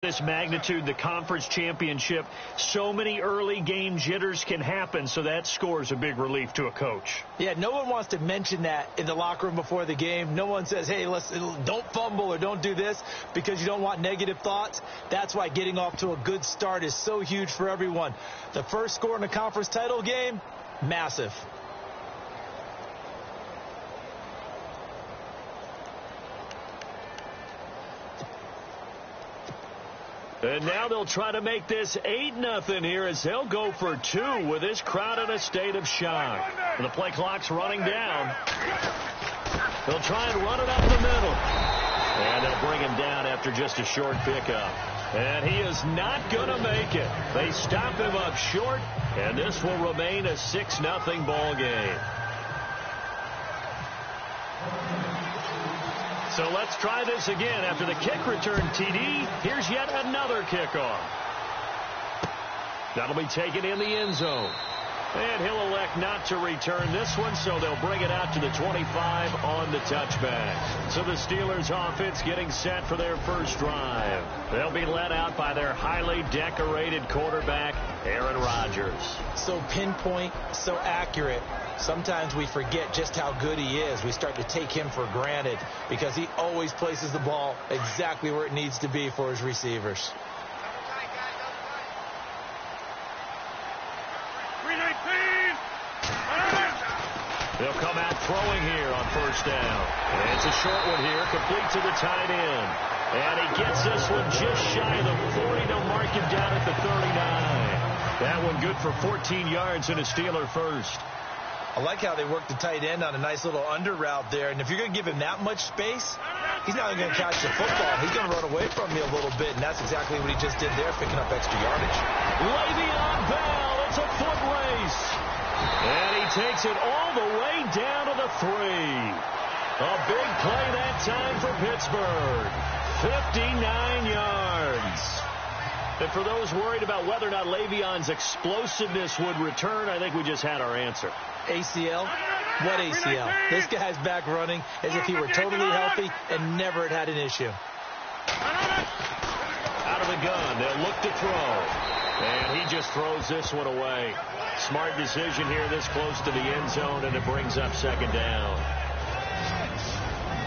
This magnitude, the conference championship, so many early game jitters can happen, so that score is a big relief to a coach. Yeah, no one wants to mention that in the locker room before the game. No one says, hey, don't fumble or don't do this because you don't want negative thoughts. That's why getting off to a good start is so huge for everyone. The first score in the conference title game, massive. And now they'll try to make this 8-0 here as they'll go for two with this crowd in a state of shock. And the play clock's running down. They'll try and run it up the middle. And they'll bring him down after just a short pickup. And he is not going to make it. They stop him up short, and this will remain a 6-0 ball game. So let's try this again. After the kick return TD, here's yet another kickoff. That'll be taken in the end zone. And he'll elect not to return this one, so they'll bring it out to the 25 on the touchback. So the Steelers offense getting set for their first drive. They'll be led out by their highly decorated quarterback, Aaron Rodgers. So pinpoint, so accurate. Sometimes we forget just how good he is. We start to take him for granted because he always places the ball exactly where it needs to be for his receivers. They'll come out throwing here on first down. And it's a short one here, complete to the tight end. And he gets this one just shy of the 40. They'll mark him down at the 39. That one good for 14 yards and a Steeler first. I like how they work the tight end on a nice little under route there. And if you're going to give him that much space, he's not going to catch the football. He's going to run away from me a little bit, and that's exactly what he just did there, picking up extra yardage. Le'Veon Bell, it's a foot race. And he takes it all the way down to the 3. A big play that time for Pittsburgh. 59 yards. And for those worried about whether or not Le'Veon's explosiveness would return, I think we just had our answer. ACL? What ACL? This guy's back running as if he were totally healthy and never had an issue. Out of the gun, they'll look to throw. And he just throws this one away. Smart decision here this close to the end zone, and it brings up second down.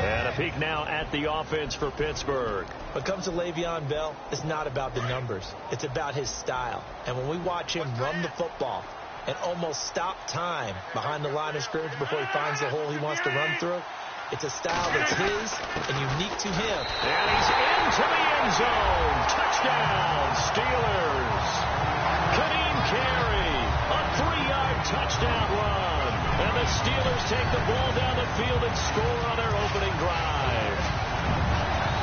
And a peek now at the offense for Pittsburgh. When it comes to Le'Veon Bell, it's not about the numbers. It's about his style. And when we watch him run the football and almost stop time behind the line of scrimmage before he finds the hole he wants to run through, it's a style that's his and unique to him. And he's into the end zone. Touchdown, Steelers. Kadeem Carey, a 3-yard touchdown run. And the Steelers take the ball down the field and score on their opening drive.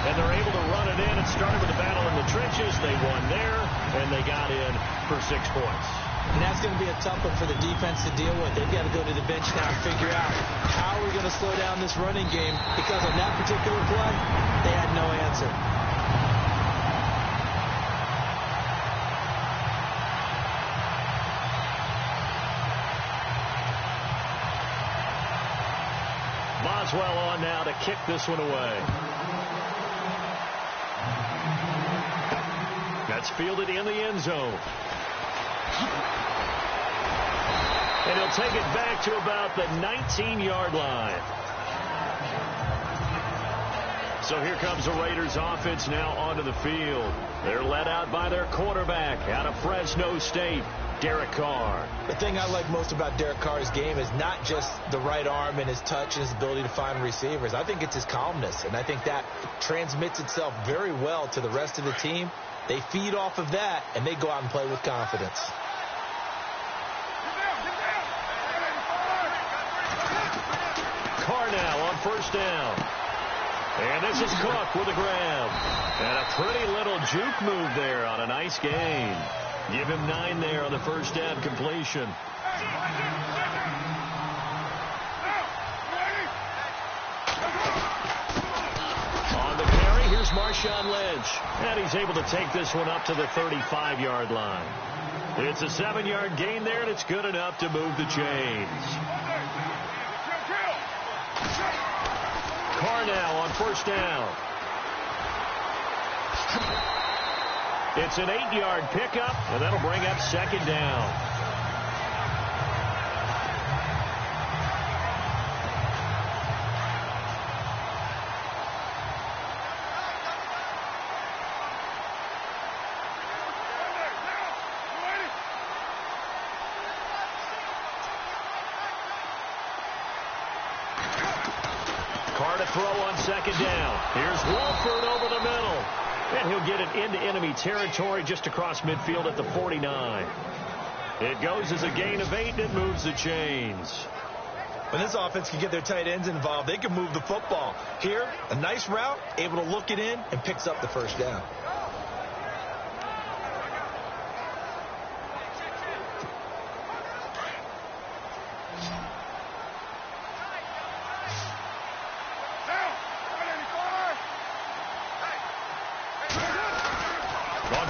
And they're able to run it in. It started with a battle in the trenches. They won there, and they got in for 6 points. And that's going to be a tough one for the defense to deal with. They've got to go to the bench now and figure out how we're going to slow down this running game, because on that particular play, they had no answer. Boswell on now to kick this one away. That's fielded in the end zone. And he'll take it back to about the 19-yard line. So here comes the Raiders offense now onto the field. They're led out by their quarterback out of Fresno State, Derek Carr. The thing I like most about Derek Carr's game is not just the right arm and his touch and his ability to find receivers. I think it's his calmness, and I think that transmits itself very well to the rest of the team. They feed off of that, and they go out and play with confidence. Carr now on first down. And this is Cook with a grab. And a pretty little juke move there on a nice gain. Give him 9 there on the first down completion. On the carry, here's Marshawn Lynch. And he's able to take this one up to the 35-yard line. It's a 7-yard gain there, and it's good enough to move the chains. Carr now on first down. It's an 8-yard pickup, and that'll bring up second down. To throw on second down. Here's Wolford over the middle. And he'll get it into enemy territory just across midfield at the 49. It goes as a gain of 8, and it moves the chains. When this offense can get their tight ends involved, they can move the football. Here, a nice route, able to look it in, and picks up the first down.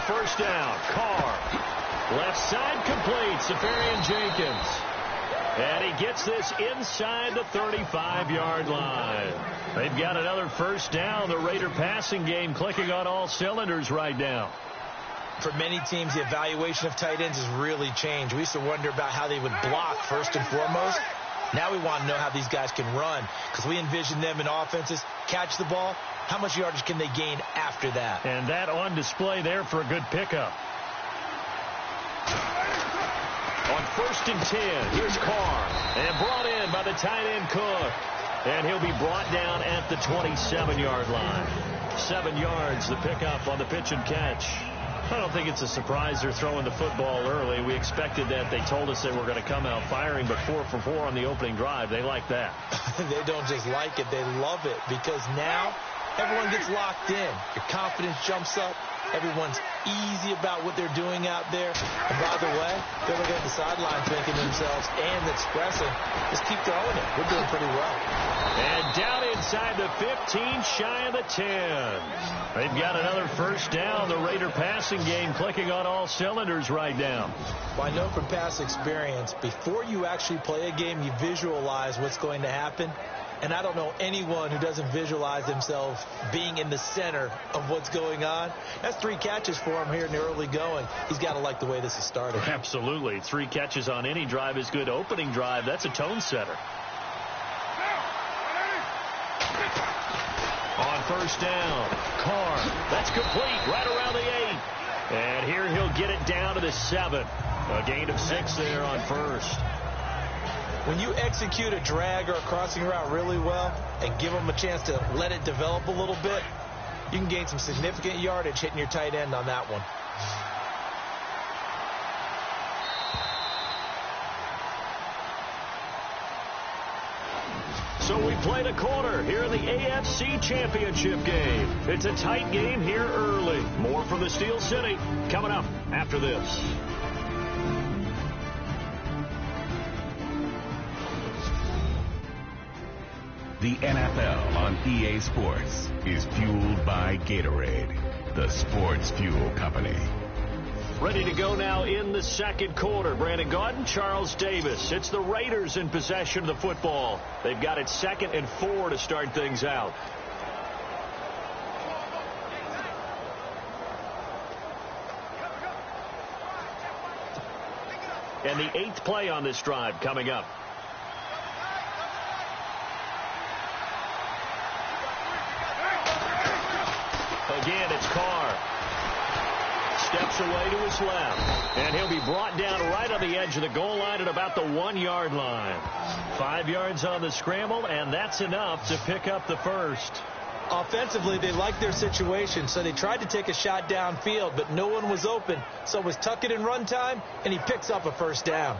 First down, Carr. Left side complete, Safarian Jenkins. And he gets this inside the 35-yard line. They've got another first down. The Raider passing game clicking on all cylinders right now. For many teams, the evaluation of tight ends has really changed. We used to wonder about how they would block first and foremost. Now we want to know how these guys can run, because we envision them in offenses catch the ball. How much yardage can they gain after that? And that on display there for a good pickup. On 1st and 10, here's Carr. And brought in by the tight end Cook. And he'll be brought down at the 27-yard line. 7 yards, the pickup on the pitch and catch. I don't think it's a surprise they're throwing the football early. We expected that. They told us they were going to come out firing, but 4 for 4 on the opening drive. They like that. They don't just like it. They love it, because now everyone gets locked in. Your confidence jumps up. Everyone's easy about what they're doing out there. And by the way, they're looking at the sideline thinking to themselves and expressing, just keep throwing it. We're doing pretty well. And down inside the 15, shy of the 10. They've got another first down. The Raider passing game clicking on all cylinders right now. Well, I know from past experience, before you actually play a game, you visualize what's going to happen. And I don't know anyone who doesn't visualize themselves being in the center of what's going on. That's 3 catches for him here in the early going. He's got to like the way this is started. Absolutely. 3 catches on any drive is good. Opening drive, that's a tone setter. On first down, Carr. That's complete right around the 8. And here he'll get it down to the 7. A gain of 6 there on first. When you execute a drag or a crossing route really well and give them a chance to let it develop a little bit, you can gain some significant yardage hitting your tight end on that one. So we played a quarter here in the AFC Championship game. It's a tight game here early. More from the Steel City coming up after this. The NFL on EA Sports is fueled by Gatorade, the sports fuel company. Ready to go now in the second quarter. Brandon Gaudin, Charles Davis. It's the Raiders in possession of the football. They've got it 2nd and 4 to start things out. And the 8th play on this drive coming up. Again, it's Carr. Steps away to his left. And he'll be brought down right on the edge of the goal line at about the 1-yard line. 5 yards on the scramble, and that's enough to pick up the first. Offensively, they liked their situation, so they tried to take a shot downfield, but no one was open. So it was tuck it and run time, and he picks up a first down.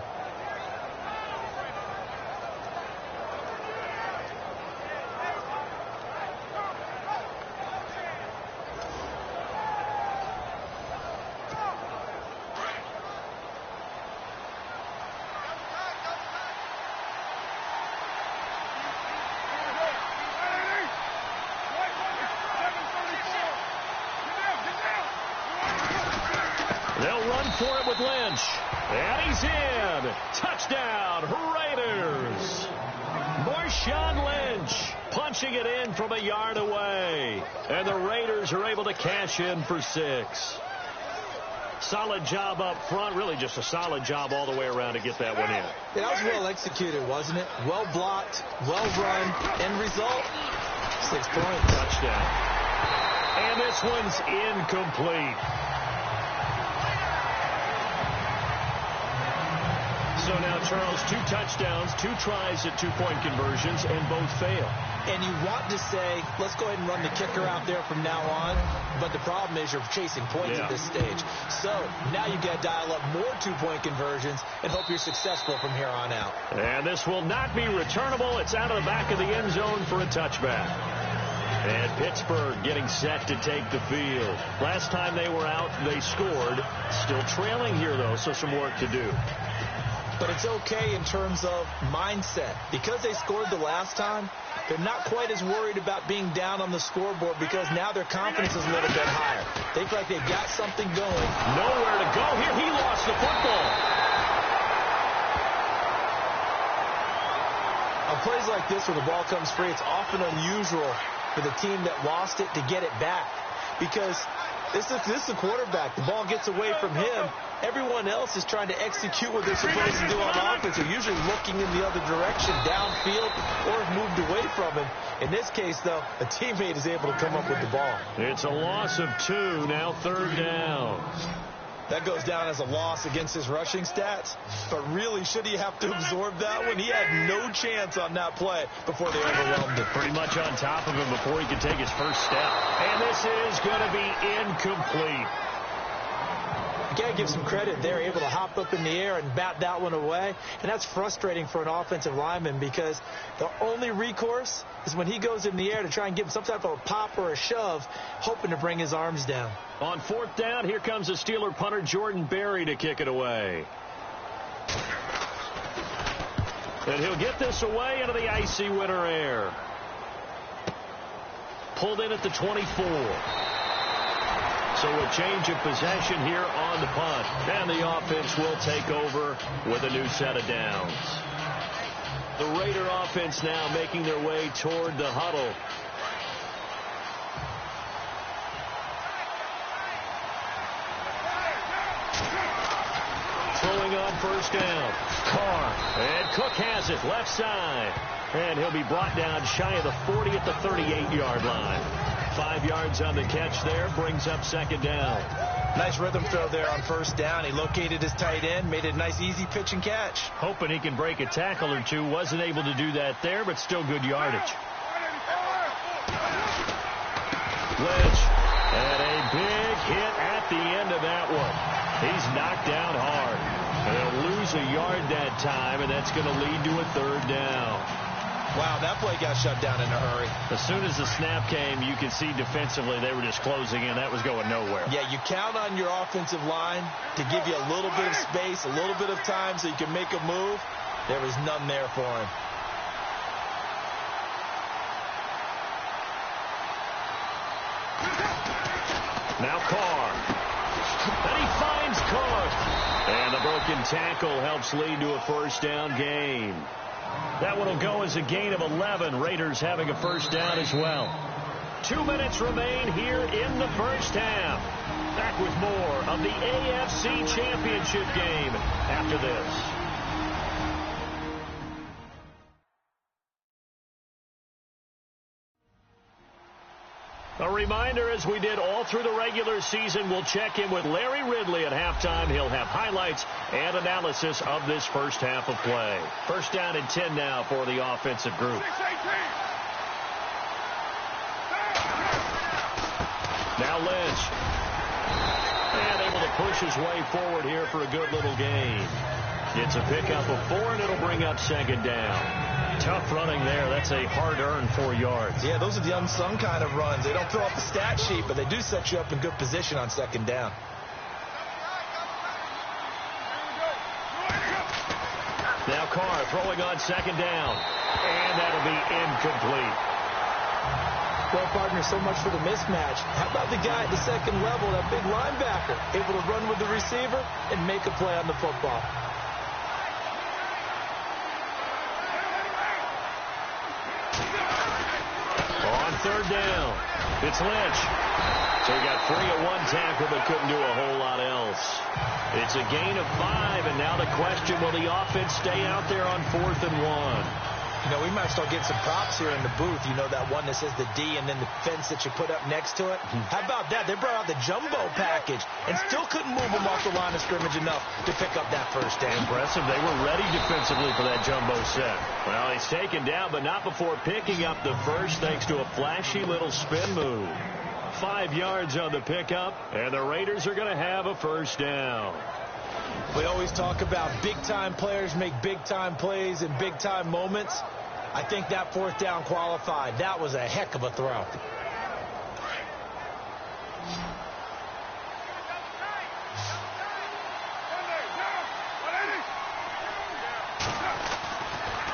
For it with Lynch. And he's in. Touchdown, Raiders. Marshawn Lynch punching it in from a yard away. And the Raiders are able to cash in for 6. Solid job up front, really just a solid job all the way around to get that one in. Yeah, that was well executed, wasn't it? Well blocked, well run. End result, 6 points. Touchdown. And this one's incomplete. So now, Charles, 2 touchdowns, 2 tries at 2-point conversions, and both fail. And you want to say, let's go ahead and run the kicker out there from now on. But the problem is you're chasing points at this stage. So now you've got to dial up more 2-point conversions and hope you're successful from here on out. And this will not be returnable. It's out of the back of the end zone for a touchback. And Pittsburgh getting set to take the field. Last time they were out, they scored. Still trailing here, though, so some work to do. But it's okay in terms of mindset. Because they scored the last time, they're not quite as worried about being down on the scoreboard because now their confidence is a little bit higher. They feel like they've got something going. Nowhere to go here. He lost the football. On plays like this where the ball comes free, it's often unusual for the team that lost it to get it back. Because this is the quarterback. The ball gets away from him. Everyone else is trying to execute what they're supposed to do on offense. They're usually looking in the other direction, downfield, or have moved away from him. In this case, though, a teammate is able to come up with the ball. It's a loss of 2, now 3rd down. That goes down as a loss against his rushing stats. But really, should he have to absorb that one? He had no chance on that play before they overwhelmed him. Pretty much on top of him before he could take his first step. And this is going to be incomplete. You got to give some credit. They're able to hop up in the air and bat that one away. And that's frustrating for an offensive lineman because the only recourse is when he goes in the air to try and give him some type of a pop or a shove, hoping to bring his arms down. On 4th down, here comes the Steeler punter, Jordan Berry, to kick it away. And he'll get this away into the icy winter air. Pulled in at the 24. So a change of possession here on the punt. And the offense will take over with a new set of downs. The Raider offense now making their way toward the huddle. Throwing on 1st down. Carr. And Cook has it left side. And he'll be brought down shy of the 40 at the 38-yard line. 5 yards on the catch there, brings up 2nd down. Nice rhythm throw there on 1st down. He located his tight end, made it a nice easy pitch and catch. Hoping he can break a tackle or two. Wasn't able to do that there, but still good yardage. Lynch. And a big hit at the end of that one. He's knocked down hard. And they'll lose a yard that time, and that's going to lead to a 3rd down. Wow, that play got shut down in a hurry. As soon as the snap came, you could see defensively they were just closing in. That was going nowhere. Yeah, you count on your offensive line to give you a little bit of space, a little bit of time so you can make a move. There was none there for him. Now Carr. And he finds Cook. And the broken tackle helps lead to a 1st down gain. That one will go as a gain of 11. Raiders having a 1st down as well. 2 minutes remain here in the 1st half. Back with more of the AFC Championship game after this. A reminder, as we did all through the regular season, we'll check in with Larry Ridley at halftime. He'll have highlights and analysis of this 1st half of play. 1st down and 10 now for the offensive group. Now Lynch. And able to push his way forward here for a good little gain. It's a pickup of 4, and it'll bring up 2nd down. Tough running there. That's a hard-earned 4 yards. Yeah, those are the unsung kind of runs. They don't fill out the stat sheet, but they do set you up in good position on 2nd down. Now Carr throwing on 2nd down. And that'll be incomplete. Well, partner, so much for the mismatch. How about the guy at the 2nd level, that big linebacker, able to run with the receiver and make a play on the football? On 3rd down, it's Lynch. So he got free of 1 tackle, but couldn't do a whole lot else. else. It's a gain of 5, and now the question, will the offense stay out there on 4th and 1? You know, we might start getting some props here in the booth. You know, that one that says the D and then the fence that you put up next to it? How about that? They brought out the jumbo package and still couldn't move them off the line of scrimmage enough to pick up that first down. Impressive. They were ready defensively for that jumbo set. Well, he's taken down, but not before picking up the first thanks to a flashy little spin move. 5 yards on the pickup, and the Raiders are going to have a first down. We always talk about big-time players make big-time plays in big-time moments. I think that 4th down qualified. That was a heck of a throw.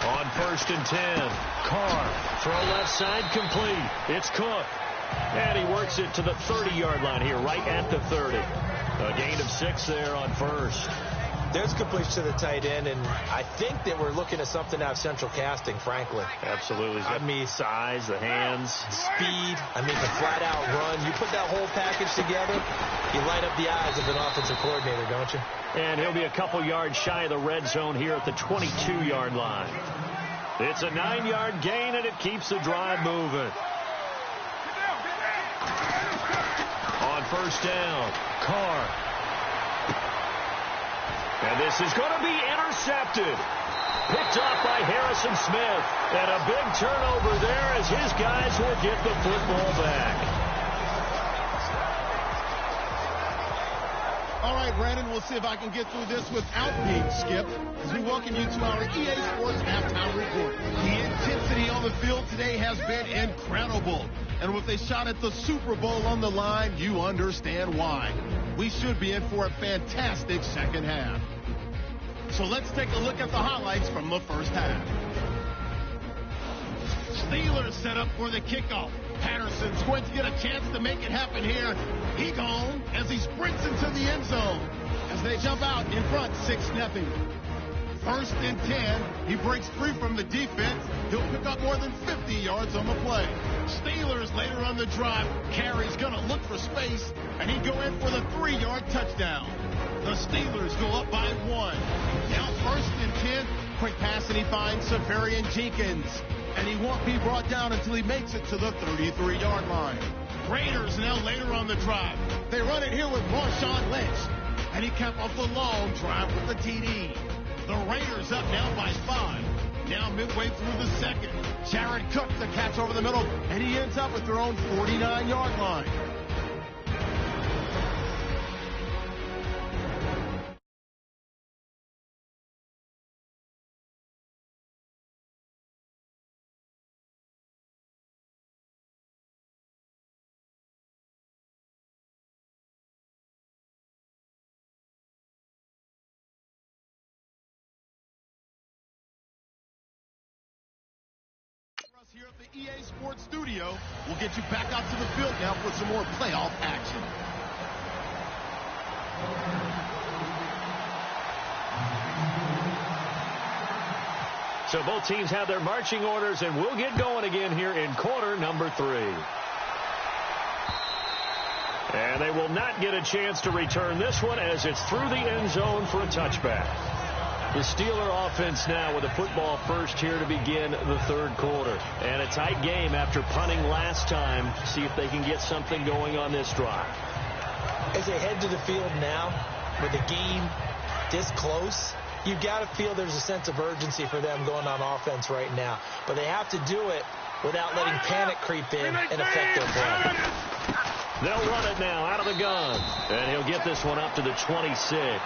On 1st and 10, Carr, throw left side complete. It's Cook. And he works it to the 30-yard line here, right at the 30. A gain of 6 there on 1st. There's completion to the tight end, and I think that we're looking at something out of central casting, frankly. Absolutely. I mean, size, the hands. Speed. I mean, the flat-out run. You put that whole package together, you light up the eyes of an offensive coordinator, don't you? And he'll be a couple yards shy of the red zone here at the 22-yard line. It's a 9-yard gain, and it keeps the drive moving. On 1st down, Carr. And this is going to be intercepted. Picked off by Harrison Smith. And a big turnover there as his guys will get the football back. All right, Brandon, we'll see if I can get through this without being skipped as we welcome you to our EA Sports halftime report. The intensity on the field today has been incredible. And with a shot at the Super Bowl on the line, you understand why. We should be in for a fantastic second half. So let's take a look at the highlights from the first half. Steelers set up for the kickoff. Patterson's going to get a chance to make it happen here. He gone as he sprints into the end zone as they jump out in front 6-0. 1st and 10. He breaks free from the defense. He'll pick up more than 50 yards on the play. Steelers later on the drive. Carey's going to look for space, and he go in for the 3-yard touchdown. The Steelers go up by 1. Now 1st and 10. Quick pass, and he finds Severian Jenkins. And he won't be brought down until he makes it to the 33-yard line. Raiders now later on the drive. They run it here with Marshawn Lynch. And he capped off the long drive with the TD. The Raiders up now by 5. Now midway through the second. Jared Cook the catch over the middle, and he ends up at their own 49-yard line. Here at the EA Sports Studio, we'll get you back out to the field now for some more playoff action. So both teams have their marching orders, and we'll get going again here in quarter number 3. And they will not get a chance to return this one as it's through the end zone for a touchback. The Steeler offense now with the football first here to begin the 3rd quarter. And a tight game after punting last time. See if they can get something going on this drive. As they head to the field now, with the game this close, you've got to feel there's a sense of urgency for them going on offense right now. But they have to do it without letting panic creep in and affect their play. They'll run it now out of the gun. And he'll get this one up to the 26.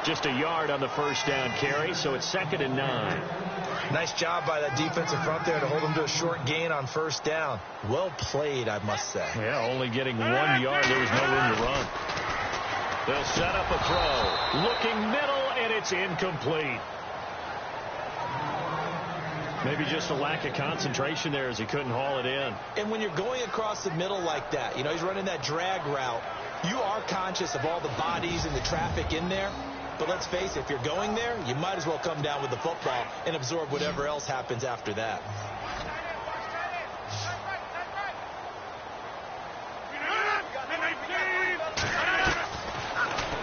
Just a yard on the first down carry, so it's 2nd and 9. Nice job by that defensive front there to hold them to a short gain on first down. Well played, I must say. Yeah, only getting 1 yard. There was no room to run. They'll set up a throw. Looking middle, and it's incomplete. Maybe just a lack of concentration there as he couldn't haul it in. And when you're going across the middle like that, you know, he's running that drag route, you are conscious of all the bodies and the traffic in there. But let's face it, if you're going there, you might as well come down with the football and absorb whatever else happens after that.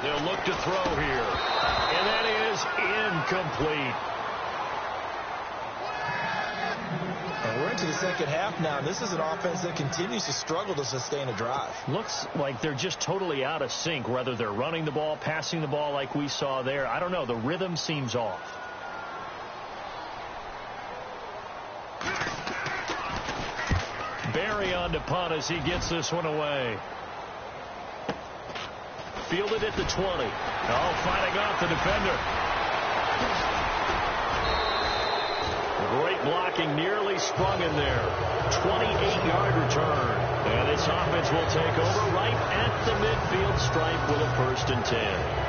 They'll look to throw here. And that is incomplete. We're into the second half now. This is an offense that continues to struggle to sustain a drive. Looks like they're just totally out of sync, whether they're running the ball, passing the ball like we saw there. I don't know. The rhythm seems off. Barry on to punt as he gets this one away. Fielded at the 20. Oh, fighting off the defender. Great blocking, nearly sprung in there. 28-yard return. And this offense will take over right at the midfield stripe with a 1st and 10.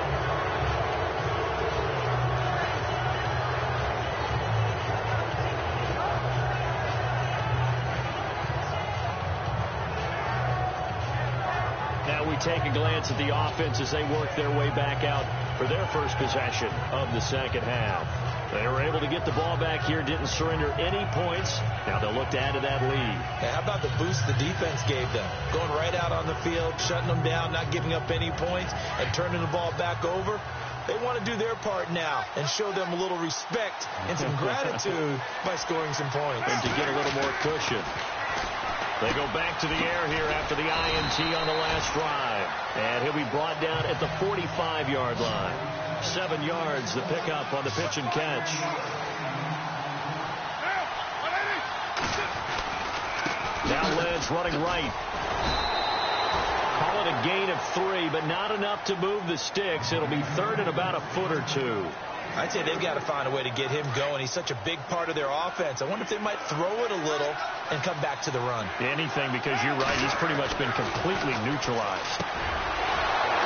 Take a glance at the offense as they work their way back out for their first possession of the second half. They were able to get the ball back here, didn't surrender any points. Now they'll look to add to that lead. Hey, how about the boost the defense gave them? Going right out on the field, shutting them down, not giving up any points, and turning the ball back over. They want to do their part now and show them a little respect and some gratitude by scoring some points. And to get a little more cushion. They go back to the air here after the INT on the last drive. And he'll be brought down at the 45-yard line. 7 yards, the pickup on the pitch and catch. Now Lynch running right. Call it a gain of 3, but not enough to move the sticks. It'll be 3rd and about a foot or 2. I'd say they've got to find a way to get him going. He's such a big part of their offense. I wonder if they might throw it a little and come back to the run. Anything, because you're right. He's pretty much been completely neutralized.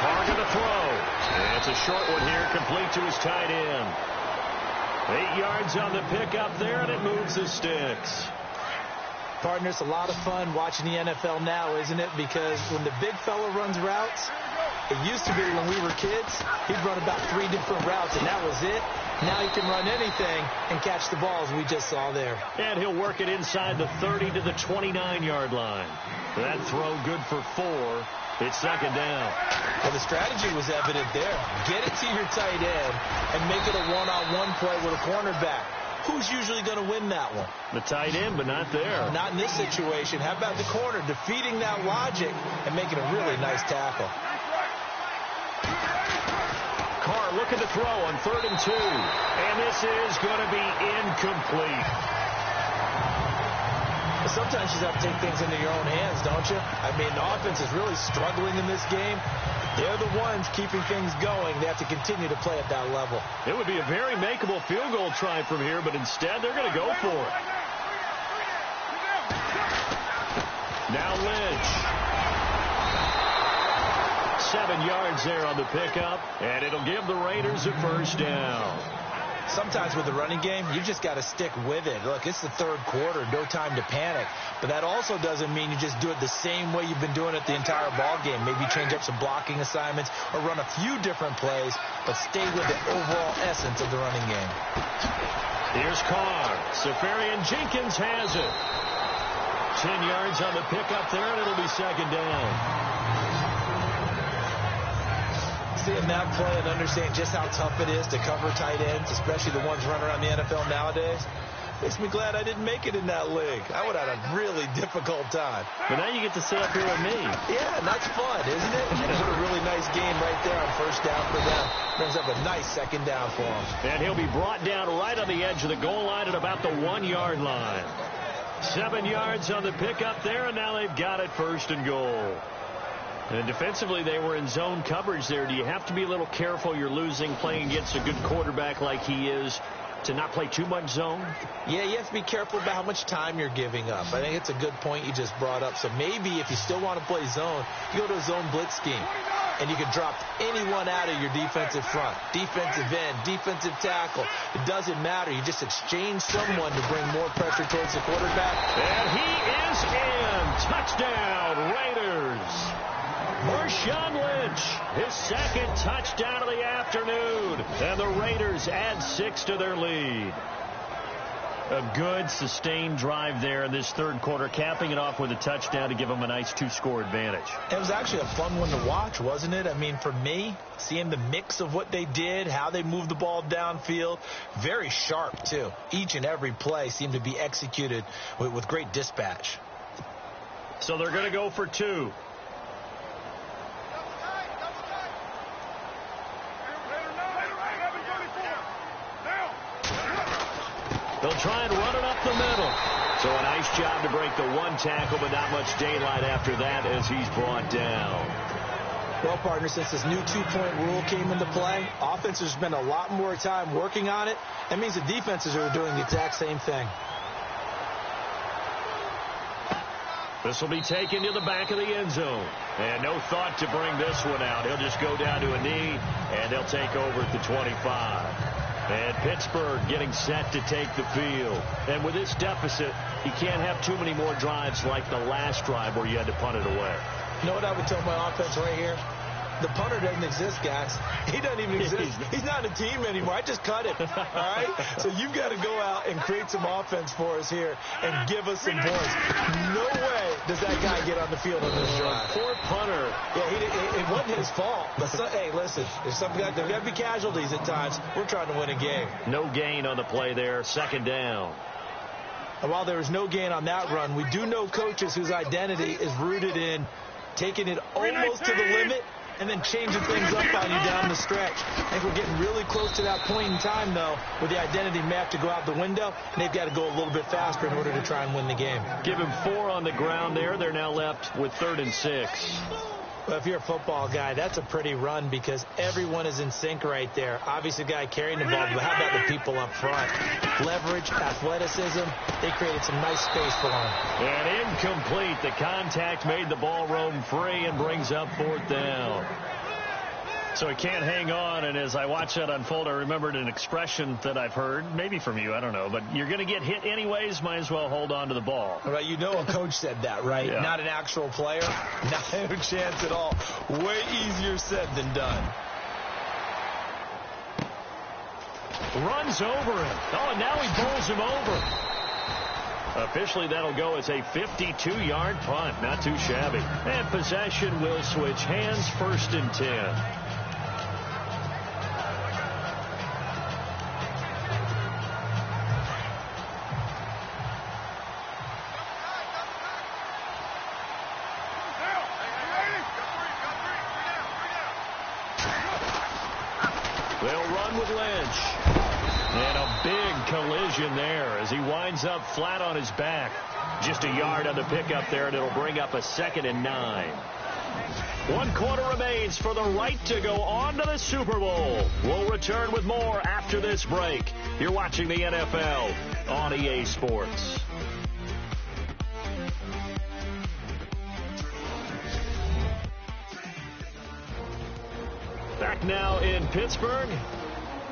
Carr going to throw. And it's a short one here, complete to his tight end. 8 yards on the pickup there, and it moves the sticks. Partner, it's a lot of fun watching the NFL now, isn't it? Because when the big fella runs routes, it used to be when we were kids, he'd run about 3 different routes, and that was it. Now he can run anything and catch the balls we just saw there. And he'll work it inside the 30 to the 29-yard line. That throw good for 4. It's 2nd down. Well, the strategy was evident there. Get it to your tight end and make it a one-on-one play with a cornerback. Who's usually going to win that one? The tight end, but not there. Not in this situation. How about the corner defeating that logic and making a really nice tackle? Carr looking to throw on 3rd and 2. And this is going to be incomplete. Sometimes you just have to take things into your own hands, don't you? I mean, the offense is really struggling in this game. They're the ones keeping things going. They have to continue to play at that level. It would be a very makeable field goal try from here, but instead they're going to go for it. Now Lynch. 7 yards there on the pickup, and it'll give the Raiders a 1st down. Sometimes with the running game, you just got to stick with it. Look, it's the 3rd quarter, no time to panic. But that also doesn't mean you just do it the same way you've been doing it the entire ball game. Maybe change up some blocking assignments or run a few different plays, but stay with the overall essence of the running game. Here's Carr. Safarian Jenkins has it. 10 yards on the pickup there, and it'll be 2nd down. Seeing that play and understand just how tough it is to cover tight ends, especially the ones running around the NFL nowadays, makes me glad I didn't make it in that league. I would have had a really difficult time. But now you get to sit up here with me. Yeah, and that's fun, isn't it? And put a really nice game right there on 1st down for them. Brings up a nice 2nd down for him. And he'll be brought down right on the edge of the goal line at about the 1-yard line. 7 yards on the pickup there, and now they've got it 1st and goal. And defensively, they were in zone coverage there. Do you have to be a little careful? You're losing, playing against a good quarterback like he is, to not play too much zone? Yeah, you have to be careful about how much time you're giving up. I think it's a good point you just brought up. So maybe if you still want to play zone, you go to a zone blitz scheme. And you can drop anyone out of your defensive front. Defensive end, defensive tackle. It doesn't matter. You just exchange someone to bring more pressure towards the quarterback. And he is in. Touchdown, Raiders. Marshawn Lynch, his 2nd touchdown of the afternoon. And the Raiders add 6 to their lead. A good, sustained drive there in this third quarter, capping it off with a touchdown to give them a nice 2-score advantage. It was actually a fun one to watch, wasn't it? I mean, for me, seeing the mix of what they did, how they moved the ball downfield, very sharp, too. Each and every play seemed to be executed with great dispatch. So they're going to go for 2. They'll try and run it up the middle. So a nice job to break the 1 tackle, but not much daylight after that as he's brought down. Well, partner, since this new 2-point rule came into play, offenses spend a lot more time working on it. That means the defenses are doing the exact same thing. This will be taken to the back of the end zone. And no thought to bring this one out. He'll just go down to a knee, and they'll take over at the 25. And Pittsburgh getting set to take the field. And with this deficit, you can't have too many more drives like the last drive where you had to punt it away. You know what I would tell my offense right here? The punter doesn't exist, guys. He doesn't even exist. He's not a team anymore. I just cut him. All right? So you've got to go out and create some offense for us here and give us some points. No way does that guy get on the field on this drive. Poor punter. Yeah, it wasn't his fault. But hey, listen, there's got to be casualties at times. We're trying to win a game. No gain on the play there. 2nd down. And while there was no gain on that run, we do know coaches whose identity is rooted in taking it almost to the limit and then changing things up on you down the stretch. I think we're getting really close to that point in time, though, where the identity may have to go out the window, and they've got to go a little bit faster in order to try and win the game. Give him 4 on the ground there. They're now left with 3rd and 6. Well, if you're a football guy, that's a pretty run because everyone is in sync right there. Obviously, the guy carrying the ball, but how about the people up front? Leverage, athleticism, they created some nice space for him. And incomplete. The contact made the ball roam free and brings up 4th down. So he can't hang on, and as I watch that unfold, I remembered an expression that I've heard, maybe from you, I don't know, but you're going to get hit anyways, might as well hold on to the ball. Right, you know a coach said that, right? Yeah. Not an actual player, not a chance at all. Way easier said than done. Runs over him. Oh, and now he bowls him over. Officially, that'll go as a 52-yard punt. Not too shabby. And possession will switch hands. 1st and 10. They'll run with Lynch. And a big collision there as he winds up flat on his back. Just a yard on the pickup there, and it'll bring up a 2nd and 9. 1 quarter remains for the right to go on to the Super Bowl. We'll return with more after this break. You're watching the NFL on EA Sports. Back now in Pittsburgh.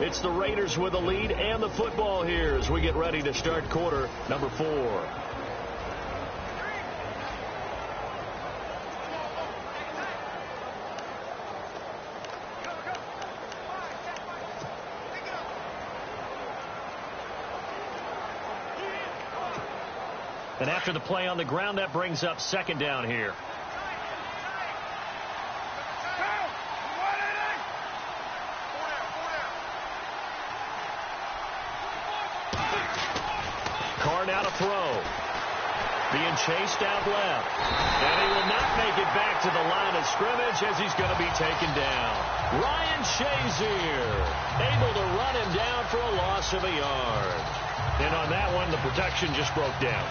It's the Raiders with the lead and the football here as we get ready to start quarter number 4. And after the play on the ground, that brings up 2nd down here. Now to throw. Being chased out left. And he will not make it back to the line of scrimmage as he's going to be taken down. Ryan Shazier able to run him down for a loss of a yard. And on that one, the protection just broke down.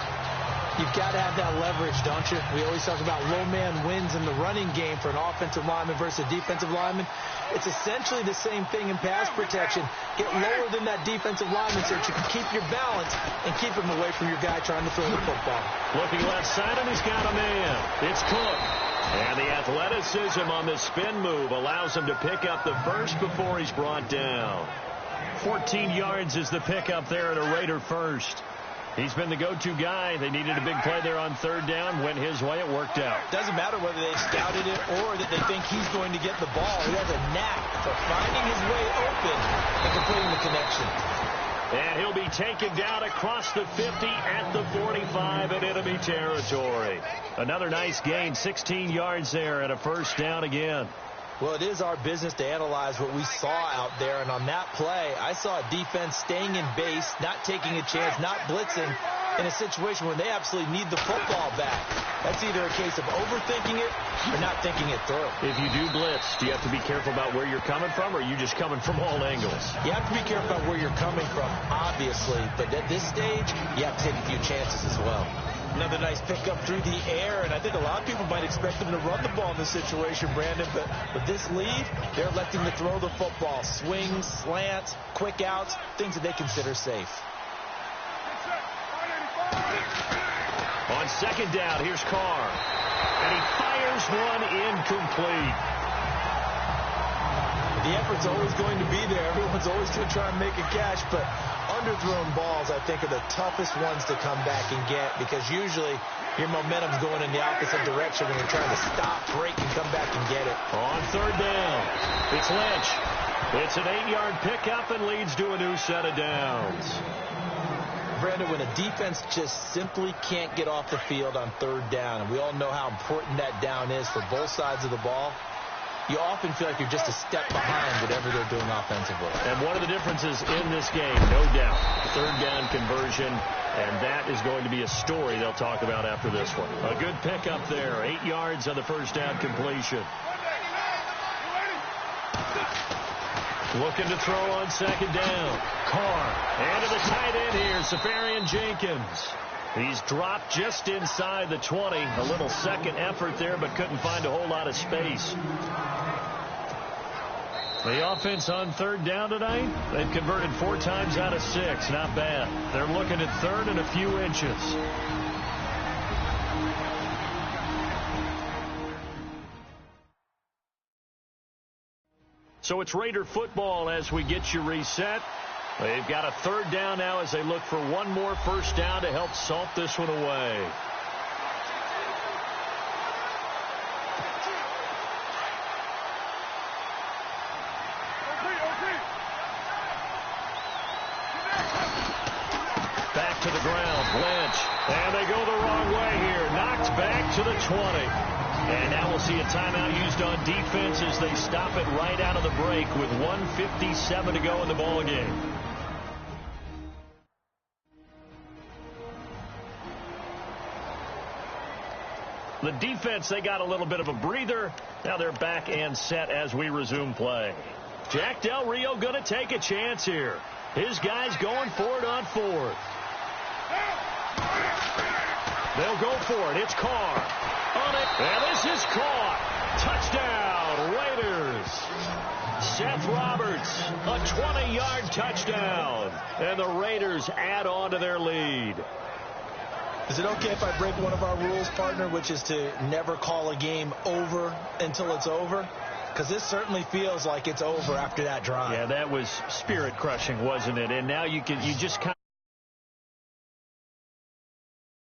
You've got to have that leverage, don't you? We always talk about low man wins in the running game for an offensive lineman versus a defensive lineman. It's essentially the same thing in pass protection. Get lower than that defensive lineman so that you can keep your balance and keep him away from your guy trying to throw the football. Looking left side, and he's got a man. It's Cook. And the athleticism on the spin move allows him to pick up the first before he's brought down. 14 yards is the pickup there at a Raider first. He's been the go-to guy. They needed a big play there on 3rd down. Went his way. It worked out. Doesn't matter whether they scouted it or that they think he's going to get the ball. He has a knack for finding his way open and completing the connection. And he'll be taken down across the 50 at the 45 in enemy territory. Another nice gain, 16 yards there and a first down again. Well, it is our business to analyze what we saw out there, and on that play, I saw a defense staying in base, not taking a chance, not blitzing in a situation where they absolutely need the football back. That's either a case of overthinking it or not thinking it through. If you do blitz, do you have to be careful about where you're coming from, or are you just coming from all angles? You have to be careful about where you're coming from, obviously, but at this stage, you have to take a few chances as well. Another nice pickup through the air, and I think a lot of people might expect them to run the ball in this situation, Brandon, but with this lead, they're electing to throw the football. Swings, slants, quick outs, things that they consider safe. On second down, here's Carr, and he fires one incomplete. The effort's always going to be there. Everyone's always going to try and make a catch, but underthrown balls, I think, are the toughest ones to come back and get because usually your momentum's going in the opposite direction when you're trying to stop, break, and come back and get it. On third down, it's Lynch. It's an 8-yard pickup and leads to a new set of downs. Brandon, when a defense just simply can't get off the field on third down, and we all know how important that down is for both sides of the ball, you often feel like you're just a step behind whatever they're doing offensively. And one of the differences in this game, no doubt, third down conversion, and that is going to be a story they'll talk about after this one. A good pickup there, 8 yards on the first down completion. Looking to throw on second down. Carr, and to the tight end here, Safarian Jenkins. He's dropped just inside the 20. A little second effort there, but couldn't find a whole lot of space. The offense on third down tonight, they've converted 4 times out of 6. Not bad. They're looking at third and a few inches. So it's Raider football as we get you reset. They've got a third down now as they look for one more first down to help salt this one away. Back to the ground, Lynch. And they go the wrong way here. Knocked back to the 20. And now we'll see a timeout used on defense as they stop it right out of the break with 1:57 to go in the ball game. The defense, they got a little bit of a breather. Now they're back and set as we resume play. Jack Del Rio going to take a chance here. His guys going for it on fourth. They'll go for it. It's Carr. On it. And this is caught. Touchdown, Raiders. Seth Roberts, a 20-yard touchdown. And the Raiders add on to their lead. Is it okay if I break one of our rules, partner, which is to never call a game over until it's over? Because this certainly feels like it's over after that drive. Yeah, that was spirit-crushing, wasn't it? And now you just kind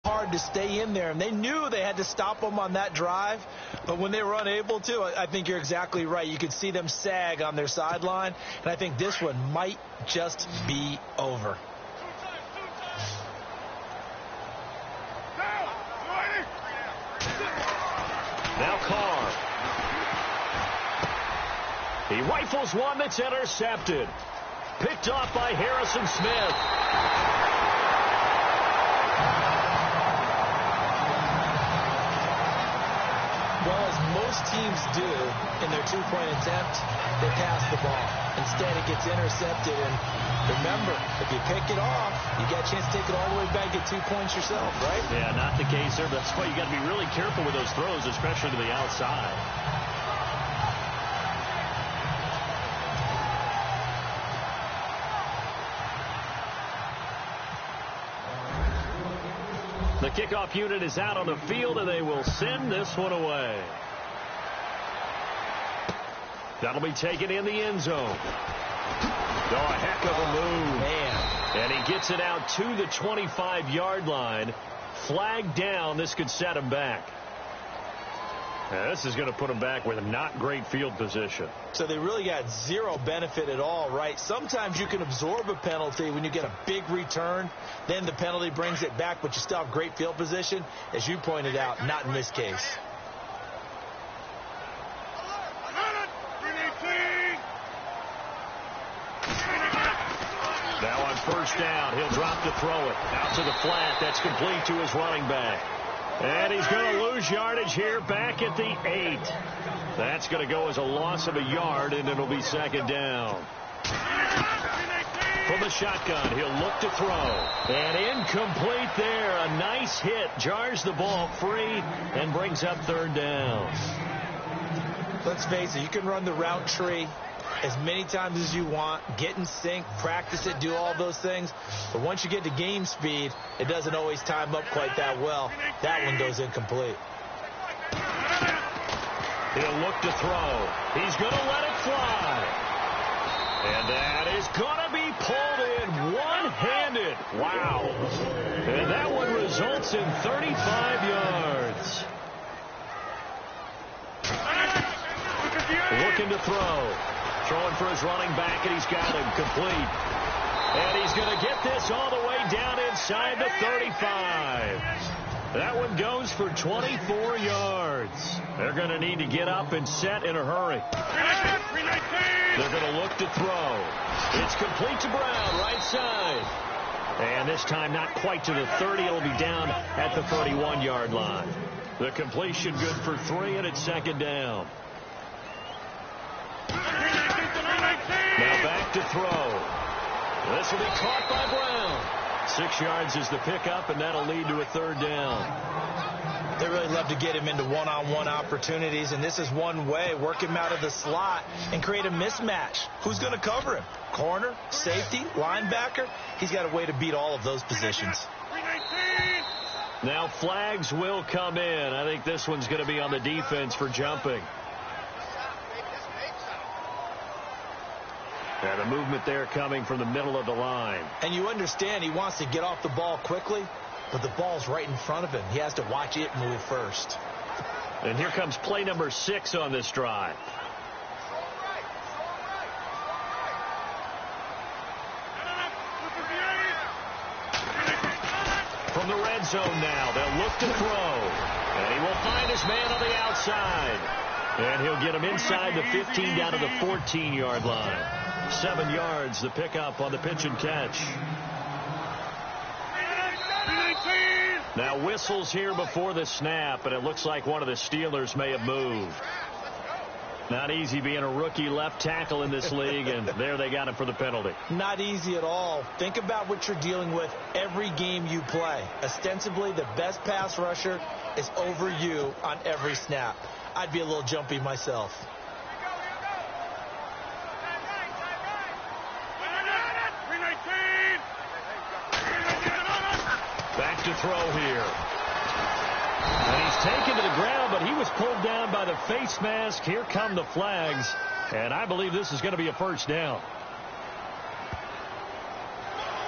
of hard to stay in there, and they knew they had to stop them on that drive, but when they were unable to, I think you're exactly right. You could see them sag on their sideline, and I think this one might just be over. Now Carr. He rifles one that's intercepted. Picked off by Harrison Smith. Well, as most teams do in their two-point attempt, they pass the ball. Instead, it gets intercepted. And remember, if you pick it off, you get a chance to take it all the way back, get 2 points yourself, right? Yeah, not the case there. But that's why you got to be really careful with those throws, especially to the outside. The kickoff unit is out on the field, and they will send this one away. That'll be taken in the end zone. Oh, a heck of a move. Man. And he gets it out to the 25-yard line. Flag down. This could set him back. This is going to put them back with not great field position. So they really got zero benefit at all, right? Sometimes you can absorb a penalty when you get a big return. Then the penalty brings it back, but you still have great field position. As you pointed out, not in this case. Now on first down, he'll drop to throw it. Out to the flat. That's complete to his running back. And he's going to lose yardage here back at the 8. That's going to go as a loss of a yard, and it'll be second down. From the shotgun, he'll look to throw. And incomplete there. A nice hit. Jars the ball free and brings up third down. Let's face it, you can run the route tree as many times as you want, get in sync, practice it, do all those things. But once you get to game speed, it doesn't always time up quite that well. That one goes incomplete. He'll look to throw. He's going to let it fly. And that is going to be pulled in one-handed. Wow. And that one results in 35 yards. Looking to throw. Throwing for his running back, and he's got him complete. And he's going to get this all the way down inside the 35. That one goes for 24 yards. They're going to need to get up and set in a hurry. They're going to look to throw. It's complete to Brown, right side. And this time not quite to the 30. It'll be down at the 31-yard line. The completion good for 3, and it's second down. Now back to throw. This will be caught by Brown. 6 yards is the pickup, and that'll lead to a third down. They really love to get him into one-on-one opportunities, and this is one way. Work him out of the slot and create a mismatch. Who's going to cover him? Corner, safety, linebacker? He's got a way to beat all of those positions. Now flags will come in. I think this one's going to be on the defense for jumping. And the movement there coming from the middle of the line. And you understand he wants to get off the ball quickly, but the ball's right in front of him. He has to watch it move first. And here comes play number 6 on this drive. From the red zone now, they'll look to throw. And he will find his man on the outside. And he'll get him inside the 15 down to the 14-yard line. 7 yards, the pickup on the pitch and catch. Now whistles here before the snap, and it looks like one of the Steelers may have moved. Not easy being a rookie left tackle in this league, and there they got him for the penalty. Not easy at all. Think about what you're dealing with every game you play. Ostensibly, the best pass rusher is over you on every snap. I'd be a little jumpy myself. Back to throw here. And he's taken to the ground, but he was pulled down by the face mask. Here come the flags, and I believe this is going to be a first down.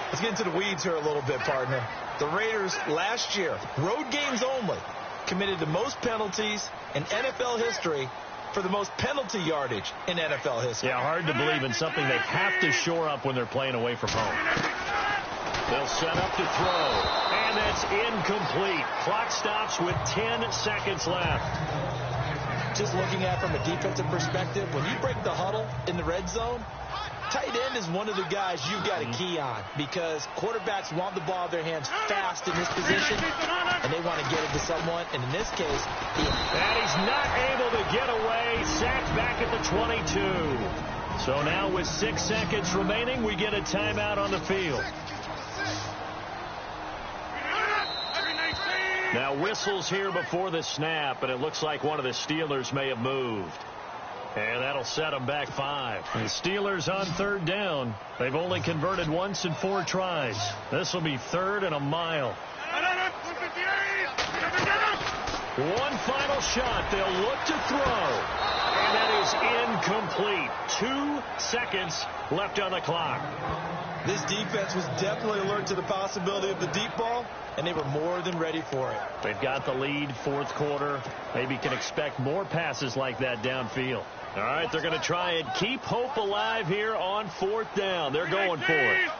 Let's get into the weeds here a little bit, partner. The Raiders last year, road games only, committed the most penalties in NFL history for the most penalty yardage in NFL history. Yeah, hard to believe in something they have to shore up when they're playing away from home. They'll set up to throw, and that's incomplete. Clock stops with 10 seconds left. Just looking at it from a defensive perspective, when you break the huddle in the red zone, tight end is one of the guys you've got to key on because quarterbacks want the ball in their hands fast in this position, and they want to get it to someone. And in this case, and he's not able to get away. Sacked back at the 22. So now with 6 seconds remaining, we get a timeout on the field. Now whistles here before the snap, and it looks like one of the Steelers may have moved. And that'll set them back 5. The Steelers on third down. They've only converted once in 4 tries. This will be 3rd and a mile. One final shot. They'll look to throw. And that is incomplete. 2 seconds left on the clock. This defense was definitely alert to the possibility of the deep ball, and they were more than ready for it. They've got the lead, fourth quarter. Maybe can expect more passes like that downfield. All right, they're going to try and keep hope alive here on fourth down. They're going for it.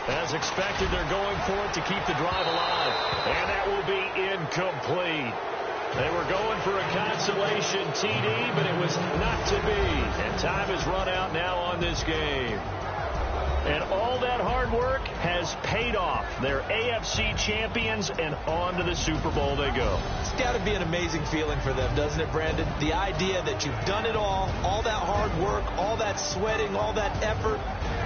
As expected, they're going for it to keep the drive alive. And that will be incomplete. They were going for a consolation TD, but it was not to be. And time has run out now on this game. And all that hard work has paid off. They're AFC champions, and on to the Super Bowl they go. It's got to be an amazing feeling for them, doesn't it, Brandon? The idea that you've done it all that hard work, all that sweating, all that effort,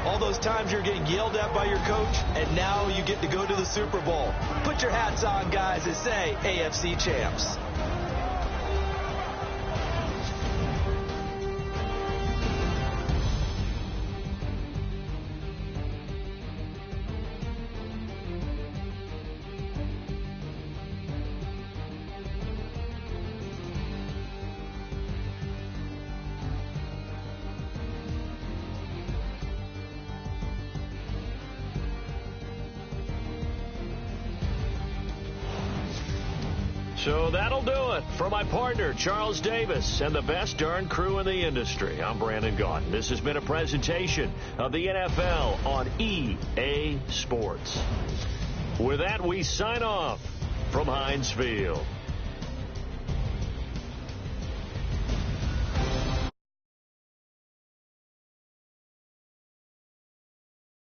all those times you're getting yelled at by your coach, and now you get to go to the Super Bowl. Put your hats on, guys, and say AFC champs. So that'll do it. For my partner, Charles Davis, and the best darn crew in the industry, I'm Brandon Gaudin. This has been a presentation of the NFL on EA Sports. With that, we sign off from Heinz Field.